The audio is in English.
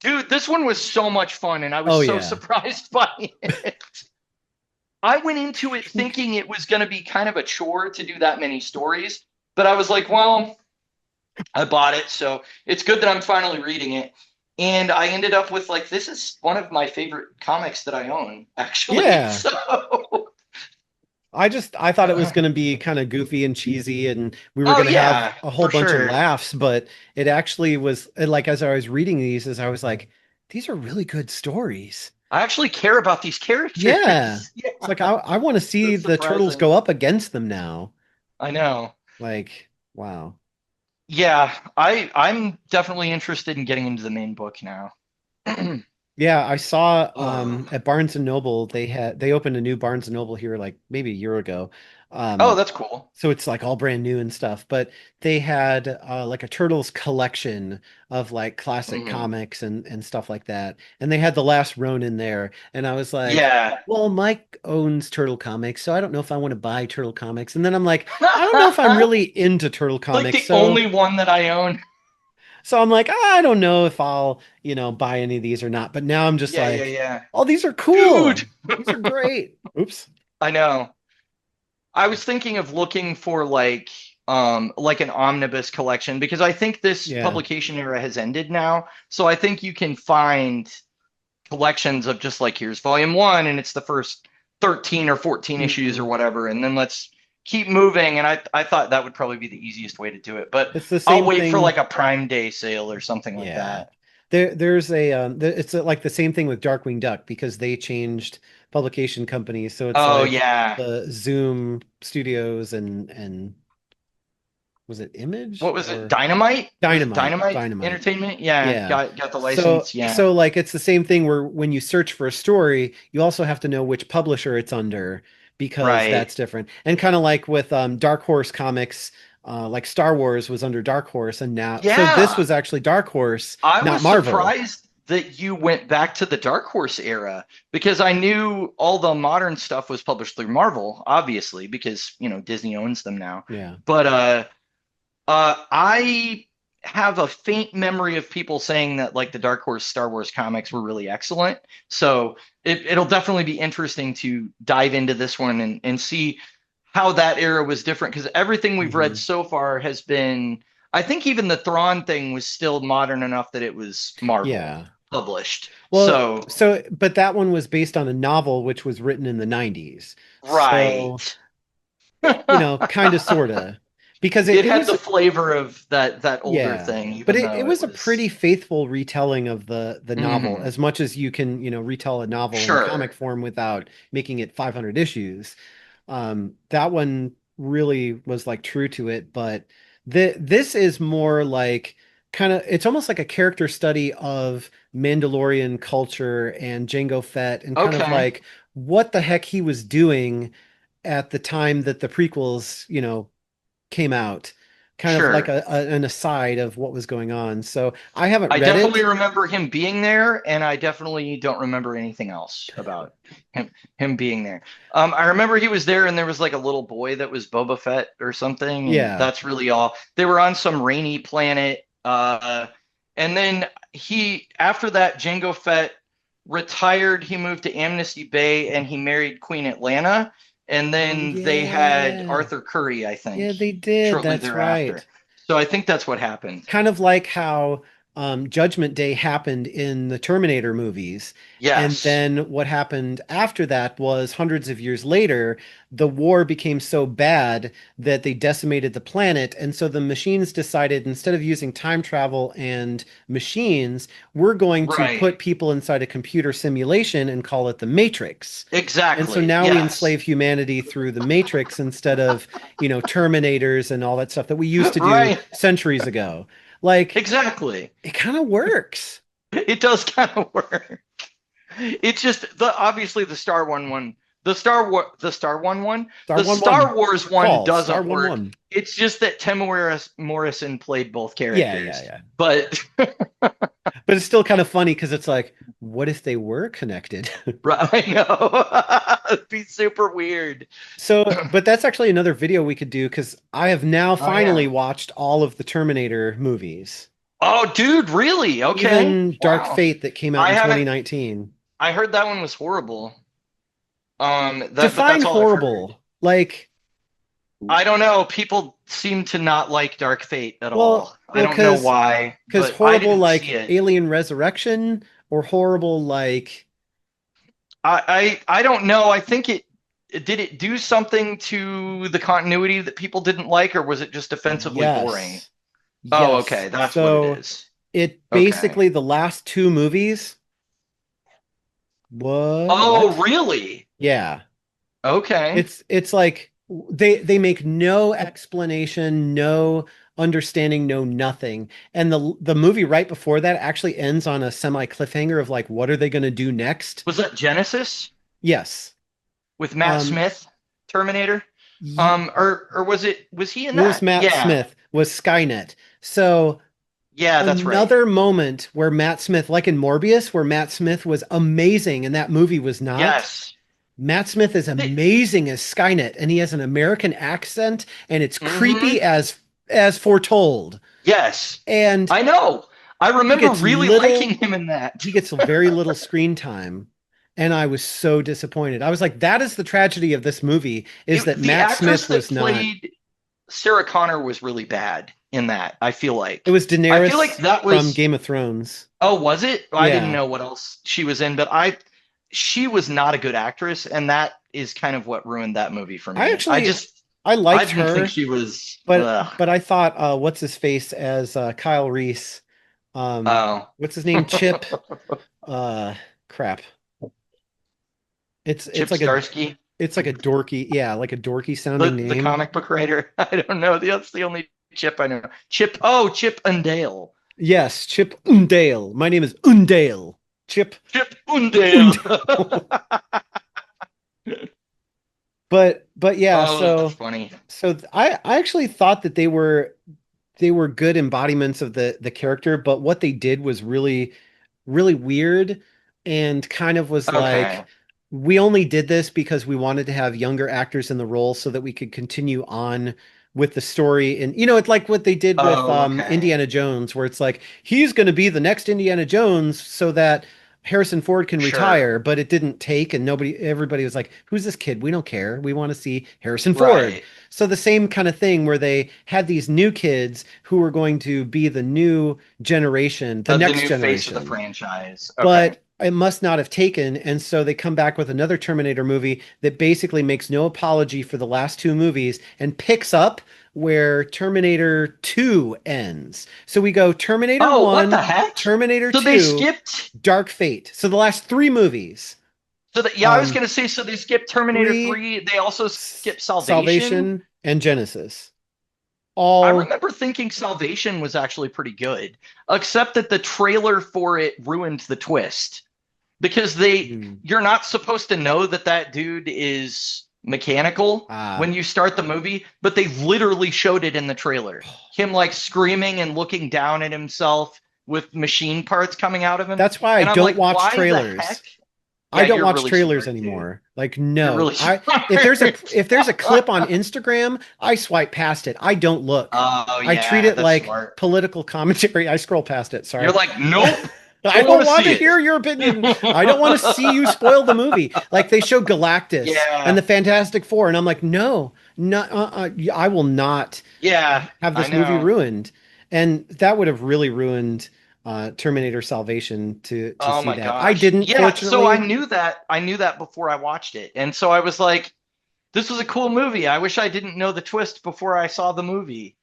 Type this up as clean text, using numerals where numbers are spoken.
Dude, this one was so much fun, and I was Oh so yeah. surprised by it. I went into it thinking it was going to be kind of a chore to do that many stories, but I was like, well, I bought it, so it's good that I'm finally reading it. And I ended up with like this is one of my favorite comics that I own, actually. Yeah. So, I thought it was going to be kind of goofy and cheesy and we were oh going to have yeah, a whole for bunch of sure. laughs, but it actually was like as I was reading these as I was like these are really good stories. I actually care about these Yeah. characters. It's Yeah, like I want to see that's the turtles surprising. go up against them now. I know. Like, wow. Yeah, I'm definitely interested in getting into the main book now. Yeah, I saw Oh. at Barnes and Noble they opened a new Barnes and Noble here like maybe a year ago. Oh, Um that's cool. so it's like all brand new and stuff, but they had like a Turtles collection of like classic Mhm. comics and stuff like that. And they had the last Ronin there, and I was like, Yeah. well, Mike owns Turtle comics, so I don't know if I want to buy Turtle comics. And then I'm like, I don't know if I'm really into Turtle Like comics, the only one that I own. so I'm like, I don't know if I'll, buy any of these or not. But now I'm just Yeah, yeah, like, yeah. oh, these are Dude, cool. These are great. Oops. I know. I was thinking of looking for like an omnibus collection because I think this Yeah. publication era has ended now. So I think you can find collections of just like here's volume 1 and it's the first 13 or 14 issues or Mhm. whatever and then let's keep moving and I thought that would probably be the easiest way to do it. But It's the I'll same wait for thing. like a Prime Day sale or something like Yeah. that. There's a it's like the same thing with Darkwing Duck because they changed publication companies. So it's Oh like yeah. the Zoom Studios and was it Image What was it? or Dynamite? Was it Dynamite? Dynamite Dynamite. Entertainment? Yeah, Yeah. got the So license. Yeah. so like it's the same thing where when you search for a story, you also have to know which publisher it's under because Right. that's different. And kind of like with Dark Horse Comics, like Star Wars was under Dark Horse and now so this Yeah. was actually Dark Horse, I not was Marvel. surprised that you went back to the Dark Horse era because I knew all the modern stuff was published through Marvel, obviously, because, Disney owns them now. Yeah. But I have a faint memory of people saying that like the Dark Horse Star Wars comics were really excellent. So it'll definitely be interesting to dive into this one and see how that era was different because everything we've read Hmm. so far has been, I think even the Thrawn thing was still modern enough that it was Marvel Yeah. published. Well, So, but that one was based on a novel which was written in the 90s. So, right. kind of sorta. Because It it had the was flavor of that older yeah, thing, but even it though it was a pretty was. faithful retelling of the novel, Mhm. as much as you can, retell a novel in comic Sure. form without making it 500 issues. That one really was like true to it, but this is more like kind of it's almost like a character study of Mandalorian culture and Jango Fett and kind of Okay. like what the heck he was doing at the time that the prequels, came out, kind of like Sure. an aside of what was going on. So I haven't I read definitely it. remember him being there, and I definitely don't remember anything else about him being there. I remember he was there, and there was like a little boy that was Boba Fett or something, and Yeah. that's really all. They were on some rainy planet, and then after that, Jango Fett retired. He moved to Amnesty Bay, and he married Queen Atlanta, and Oh then they had yeah. Arthur Curry, I Yeah, think, they did. shortly That's thereafter. right. So I think that's what happened. Kind of like how Judgment Day happened in the Terminator movies. And Yes. then what happened after that was hundreds of years later, the war became so bad that they decimated the planet. And so the machines decided instead of using time travel and machines, we're going to Right. put people inside a computer simulation and call it the Matrix. And so Exactly. now we Yes. enslave humanity through the Matrix instead of, Terminators and all that stuff that we used to do Right. centuries ago. Like, Exactly. it kind of works. It does kind of work. It's just obviously Star the One One. Star Wars one Call Star doesn't One work. One. It's just that Tim Morrison played both Yeah, yeah, characters. yeah. But But it's still kind of funny because it's like, what if they were connected? right, I know. It'd be super weird. So, but that's actually another video we could do because I have now Oh finally yeah. watched all of the Terminator movies. Oh, dude, really? Okay. Even Dark Wow. Fate that came out I in haven't. 2019. I heard that one was horrible. But Define that's all I've heard. horrible. Like, I don't know. People seem to not like Dark Fate at well, all. I well, don't know because why, but I horrible didn't see like it. Alien Resurrection or horrible like I don't know. I think did it do something to the continuity that people didn't like, or was it just offensively boring? yes. Oh, Yes. okay, that's what it So is. it Okay. basically the last two movies. What? Oh, really? Yeah. Okay. It's like they make no explanation, no understanding, no nothing. And the movie right before that actually ends on a semi cliffhanger of like what are they going to do next? Was that Genesis Yes. with Matt Um Smith, Terminator? y- Or was he in it was that? Matt Yeah. Smith was Skynet. So Yeah, that's right. another moment where Matt Smith, like in Morbius, where Matt Smith was amazing and that movie was not. Yes. Matt Smith is amazing as Skynet, and he has an American accent, and it's Mm-hmm. creepy as foretold. Yes. And I know. I he remember gets really liking little, him in that. he gets very little screen time, and I was so disappointed. I was like, that is the tragedy of this movie, is that The Matt actress Smith that was not. played Sarah Connor was really bad in that, I feel It like. was I feel like Daenerys that from was Game of Thrones. oh, was it? I didn't Yeah, know what else she was in, but she was not a good actress, and that is kind of what ruined that movie for I me. actually I I liked didn't think her, she was but ugh. I thought, what's his face as Kyle Reese? Oh. What's his name? Chip. Uh, crap. Chip Starsky, It's like a dorky, yeah, like a dorky sounding the name. comic book writer. I don't know. That's the only Chip I know. Chip and Dale. Yes, Chip Undale. My name is Undale. Chip Chip Undale. Undale. But yeah, Oh, that's so funny. I actually thought that they were good embodiments of the character, but what they did was really weird and kind of was like Okay. we only did this because we wanted to have younger actors in the role so that we could continue on with the story. And it's like what they did with Oh, okay. Indiana Jones, where it's like he's going to be the next Indiana Jones so that Harrison Ford can Sure. retire, but it didn't take, and everybody was like, "Who's this kid? We don't care. We want to see Harrison Ford." Right. So the same kind of thing where they had these new kids who were going to be the new generation, the The next new face of the generation, franchise. Okay. but it must not have taken. And so they come back with another Terminator movie that basically makes no apology for the last two movies and picks up where Terminator 2 ends. So we go Terminator Oh, what the 1, heck? Terminator So they 2, skipped. Dark Fate. So the last three movies. Yeah, I was Um, gonna say. So they skipped Terminator 3, 3. They also skipped Salvation. Salvation, and Genesis. I All remember thinking Salvation was actually pretty good, except that the trailer for it ruined the twist because hmm, you're not supposed to know that that dude is mechanical ah, when you start the movie, but they literally showed it in the trailer. Him like screaming and looking down at himself with machine parts coming out of him. that's why I And I'm don't like, watch why the heck? trailers. I Yeah, don't you're watch really trailers smart, dude. anymore. Like, You're no. really I smart. if there's a clip on Instagram, I swipe past it. I don't look. Oh I treat yeah, it that's like smart. political commentary. I scroll past it. You're Sorry. like, nope, I don't want don't to want see to it. hear your opinion. I don't want to see you spoil the movie. Like they show Galactus and Yeah, the Fantastic Four, and I'm like, no, not. I will not yeah, have I this movie know. ruined. And that would have really ruined Terminator Salvation to Oh see my that. I gosh. didn't, Yeah, so fortunately. I knew that before I watched it. And so I was like, this was a cool movie. I wish I didn't know the twist before I saw the movie.